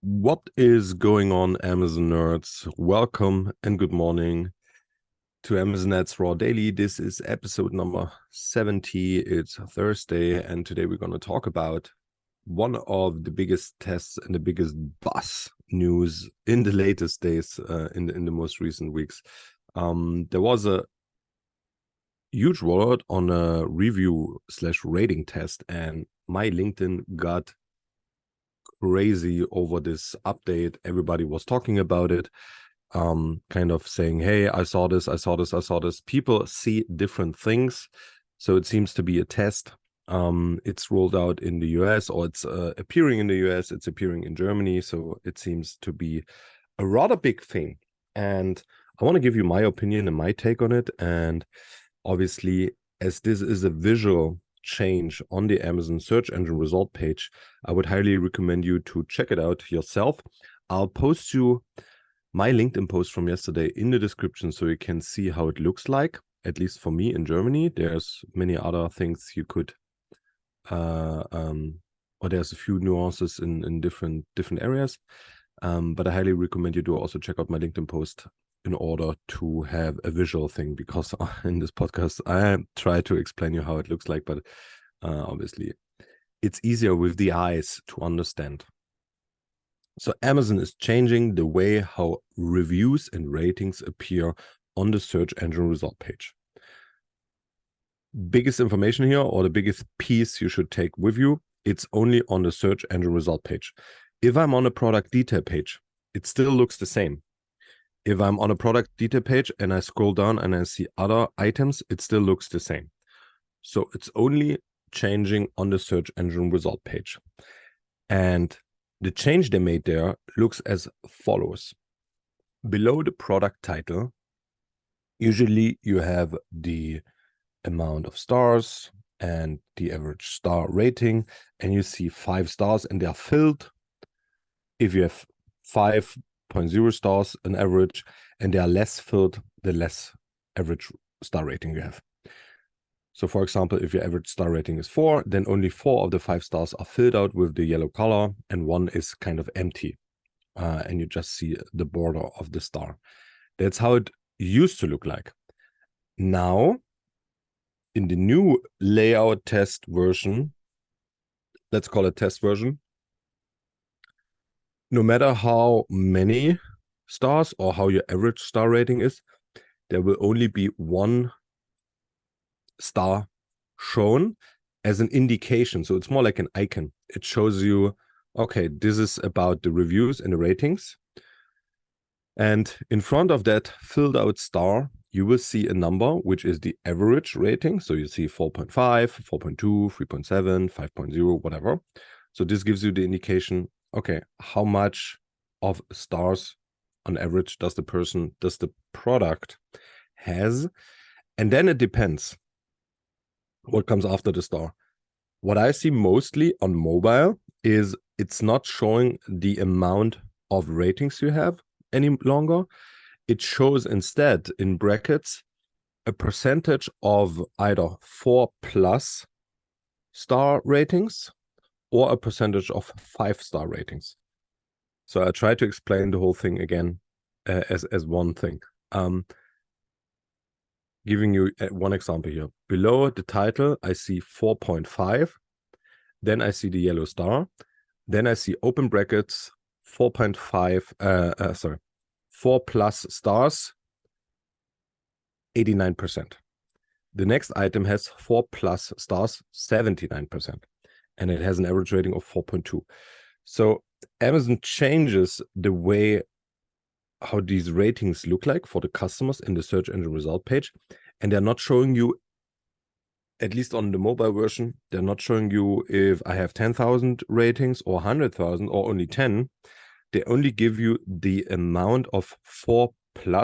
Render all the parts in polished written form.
What is going on, Amazon nerds? Welcome and good morning to Amazon Ads Raw Daily. This is episode number 70. It's Thursday, and today we're going to talk about one of the biggest tests and the biggest buzz news in the latest days, in the most recent weeks. There was a huge rollout on a review/rating test, and my LinkedIn got crazy over this update. Everybody was talking about it, kind of saying, hey, I saw this. People see different things, so it seems to be a test. It's rolled out in the US, or it's appearing in the US, it's appearing in Germany, so it seems to be a rather big thing. And I want to give you my opinion and my take on it. And obviously, as this is a visual change on the Amazon search engine result page, I would highly recommend you to check it out yourself. I'll post you my LinkedIn post from yesterday in the description so you can see how it looks like, at least for me in Germany. There's many other things you could, or there's a few nuances in different areas. But I highly recommend you to also check out my LinkedIn post in order to have a visual thing, because in this podcast I try to explain you how it looks like, but obviously it's easier with the eyes to understand. So Amazon is changing the way how reviews and ratings appear on the search engine result page. Biggest information here, or the biggest piece you should take with you, it's only on the search engine result page. If I'm on a product detail page, it still looks the same. If I'm on a product detail page and I scroll down and I see other items, it still looks the same. So it's only changing on the search engine result page. And the change they made there looks as follows. Below the product title, usually you have the amount of stars and the average star rating, and you see 5 stars and they are filled. If you have 5.0 stars on average and they are less filled, the less average star rating you have. So for example, if your average star rating is 4, then only 4 of the 5 stars are filled out with the yellow color and 1 is kind of empty. And you just see the border of the star. That's how it used to look like. Now, in the new layout test version, let's call it test version, no matter how many stars or how your average star rating is, there will only be 1 star shown as an indication. So it's more like an icon. It shows you, okay, this is about the reviews and the ratings. And in front of that filled out star, you will see a number, which is the average rating. So you see 4.5, 4.2, 3.7, 5.0, whatever. So this gives you the indication, okay, how much of stars on average does the product has? And then it depends what comes after the star. What I see mostly on mobile is it's not showing the amount of ratings you have any longer. It shows instead in brackets a percentage of either 4+ star ratings or a percentage of 5-star ratings. So I try to explain the whole thing again as one thing. Giving you one example here. Below the title, I see 4.5. Then I see the yellow star. Then I see open brackets 4.5, 4+ stars, 89%. The next item has 4+ stars, 79%. And it has an average rating of 4.2. So Amazon changes the way how these ratings look like for the customers in the search engine result page. And they're not showing you, at least on the mobile version, they're not showing you if I have 10,000 ratings or 100,000 or only 10. They only give you the amount of 4+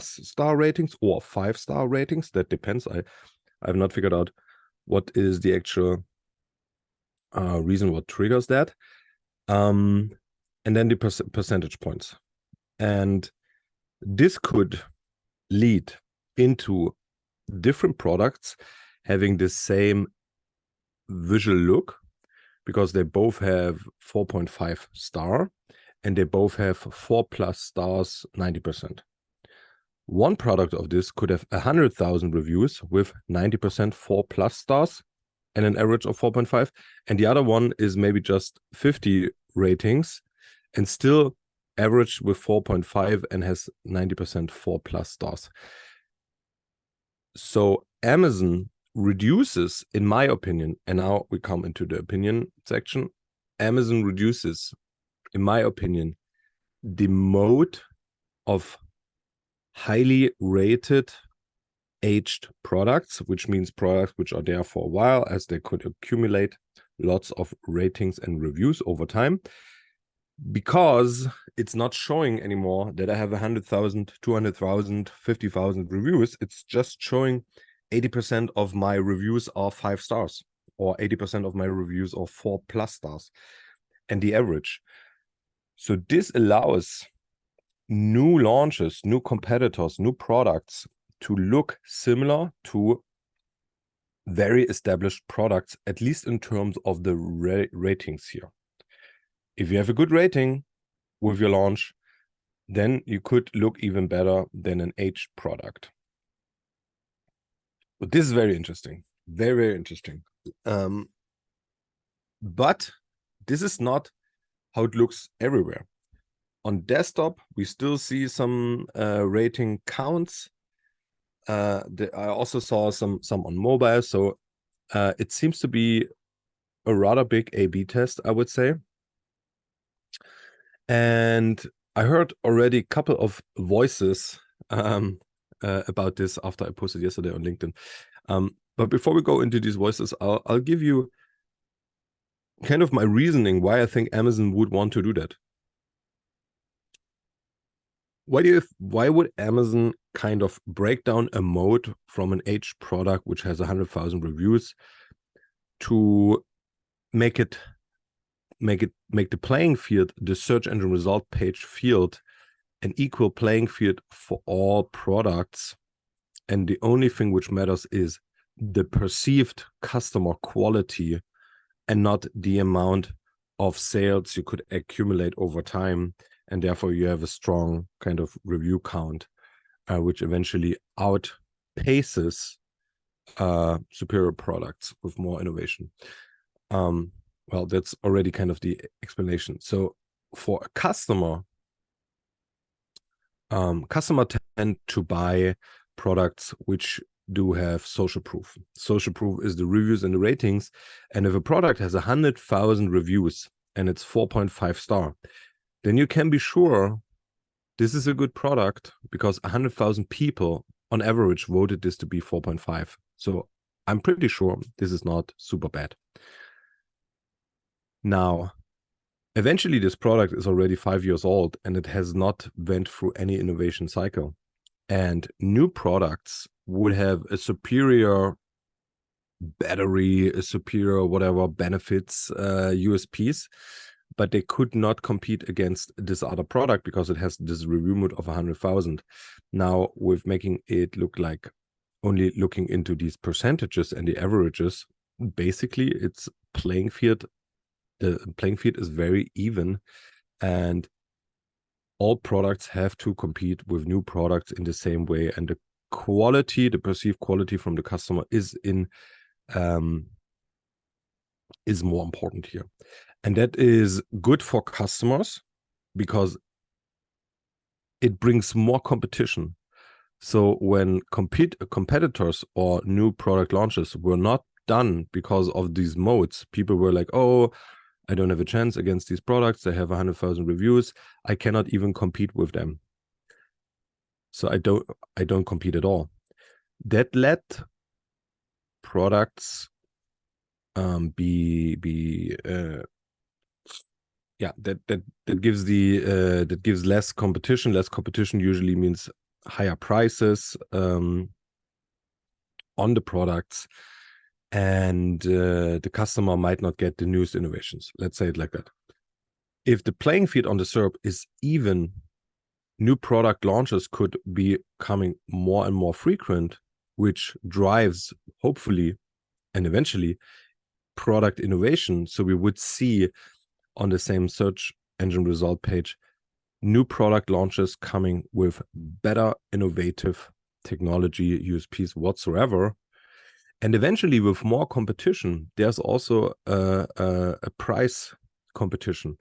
star ratings or 5-star ratings. That depends. I've not figured out what is the actual reason what triggers that. And then the percentage points. And this could lead into different products having the same visual look, because they both have 4.5 star and they both have 4+ stars, 90%. One product of this could have 100,000 reviews with 90% 4+ stars and an average of 4.5. And the other one is maybe just 50 ratings and still average with 4.5 and has 90% 4+ stars. So Amazon reduces, in my opinion, and now we come into the opinion section, Amazon reduces, in my opinion, the mode of highly rated aged products, which means products which are there for a while, as they could accumulate lots of ratings and reviews over time, because it's not showing anymore that I have 100,000, 200,000, 50,000 reviews. It's just showing 80% of my reviews are 5 stars, or 80% of my reviews are 4+ stars, and the average. So this allows new launches, new competitors, new products to look similar to very established products, at least in terms of the ratings here. If you have a good rating with your launch, then you could look even better than an aged product. But this is very interesting, very, very interesting. But this is not how it looks everywhere. On desktop, we still see some rating counts. I also saw some on mobile. So it seems to be a rather big A/B test, I would say. And I heard already a couple of voices about this after I posted yesterday on LinkedIn. But before we go into these voices, I'll give you kind of my reasoning why I think Amazon would want to do that. Why would Amazon kind of break down a mode from an aged product which has 100,000 reviews to make the playing field, the search engine result page field, an equal playing field for all products, and the only thing which matters is the perceived customer quality and not the amount of sales you could accumulate over time, and therefore you have a strong kind of review count, which eventually outpaces superior products with more innovation. Well, that's already kind of the explanation. So for a customer, customers tend to buy products which do have social proof. Social proof is the reviews and the ratings. And if a product has 100,000 reviews and it's 4.5 star, then you can be sure this is a good product because 100,000 people on average voted this to be 4.5. So I'm pretty sure this is not super bad. Now, eventually this product is already 5 years old and it has not went through any innovation cycle. And new products would have a superior battery, a superior whatever benefits, USPs, but they could not compete against this other product because it has this review mode of 100,000. Now, with making it look like only looking into these percentages and the averages, basically it's playing field. The playing field is very even, and all products have to compete with new products in the same way. And the quality, the perceived quality from the customer is more important here. And that is good for customers because it brings more competition. So when competitors or new product launches were not done because of these modes, people were like, oh, I don't have a chance against these products. They have 100,000 reviews. I cannot even compete with them. So I don't compete at all. That let products that gives less competition. Less competition usually means higher prices on the products, and the customer might not get the newest innovations. Let's say it like that. If the playing field on the SERP is even, new product launches could be coming more and more frequent, which drives, hopefully, and eventually, product innovation. So we would see on the same search engine result page, new product launches coming with better innovative technology, USPs whatsoever. And eventually with more competition, there's also a price competition.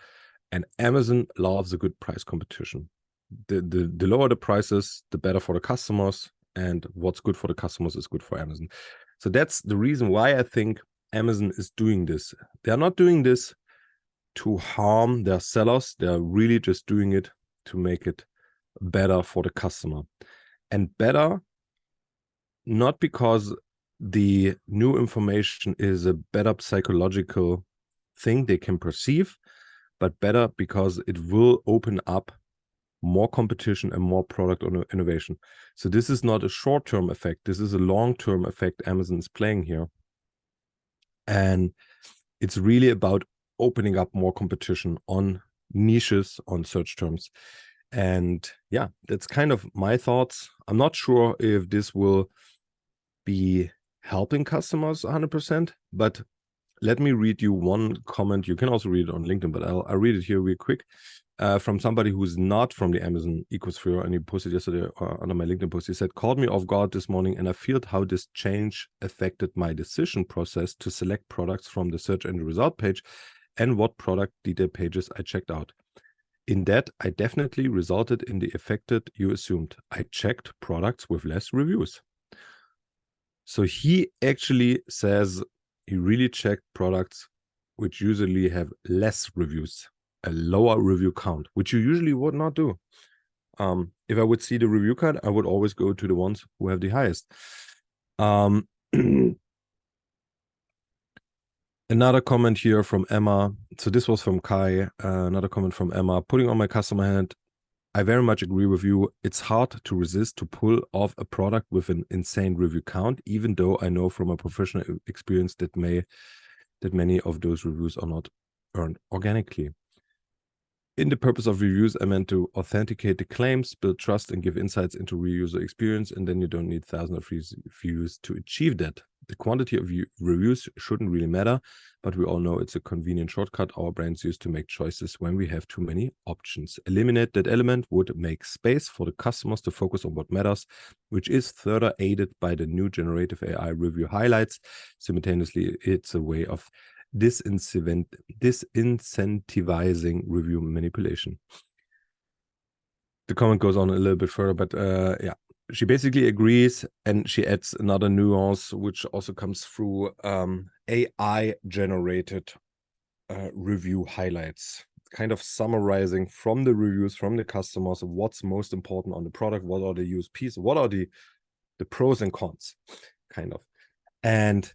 And Amazon loves a good price competition. The lower the prices, the better for the customers. And what's good for the customers is good for Amazon. So that's the reason why I think Amazon is doing this. They're not doing this to harm their sellers. They're really just doing it to make it better for the customer. And better, not because the new information is a better psychological thing they can perceive, but better because it will open up more competition and more product innovation. So this is not a short-term effect. This is a long-term effect Amazon is playing here. And it's really about opening up more competition on niches, on search terms. And yeah, that's kind of my thoughts. I'm not sure if this will be helping customers 100%, but let me read you one comment. You can also read it on LinkedIn, but I'll read it here real quick from somebody who's not from the Amazon ecosphere, and he posted yesterday under my LinkedIn post. He said, "Caught me off guard this morning, and I felt how this change affected my decision process to select products from the search engine result page and what product detail pages I checked out. In that, I definitely resulted in the affected you assumed. I checked products with less reviews." So he actually says he really checked products which usually have less reviews, a lower review count, which you usually would not do. If I would see the review card, I would always go to the ones who have the highest. Another comment here from Emma. So this was from Kai. Another comment from Emma. Putting on my customer hat, I very much agree with you. It's hard to resist to pull off a product with an insane review count, even though I know from a professional experience that many of those reviews are not earned organically. In the purpose of reviews, I meant to authenticate the claims, build trust, and give insights into real user experience, and then you don't need thousands of reviews to achieve that. The quantity of reviews shouldn't really matter, but we all know it's a convenient shortcut our brains use to make choices when we have too many options. Eliminate that element would make space for the customers to focus on what matters, which is further aided by the new generative AI review highlights. Simultaneously, it's a way of disincentivizing review manipulation. The comment goes on a little bit further, but yeah, she basically agrees, and she adds another nuance, which also comes through AI-generated review highlights, kind of summarizing from the reviews from the customers what's most important on the product, what are the USPs, what are the pros and cons, kind of. And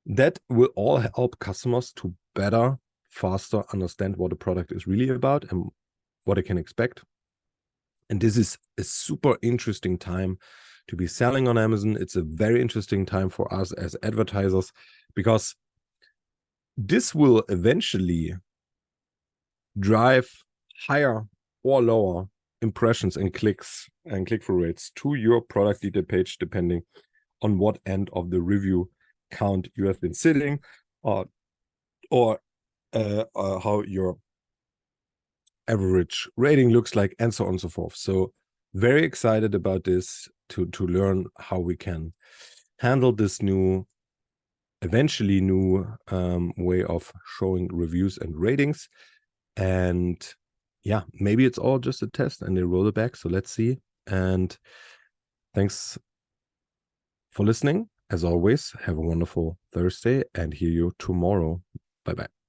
that will all help customers to better, faster understand what the product is really about and what they can expect. And this is a super interesting time to be selling on Amazon. It's a very interesting time for us as advertisers, because this will eventually drive higher or lower impressions and clicks and click-through rates to your product detail page, depending on what end of the review count you have been sitting, or how your average rating looks like, and so on and so forth. So very excited about this to learn how we can handle this eventually new way of showing reviews and ratings. And yeah, maybe it's all just a test and they roll it back. So let's see. And thanks for listening. As always, have a wonderful Thursday, and hear you tomorrow. Bye-bye.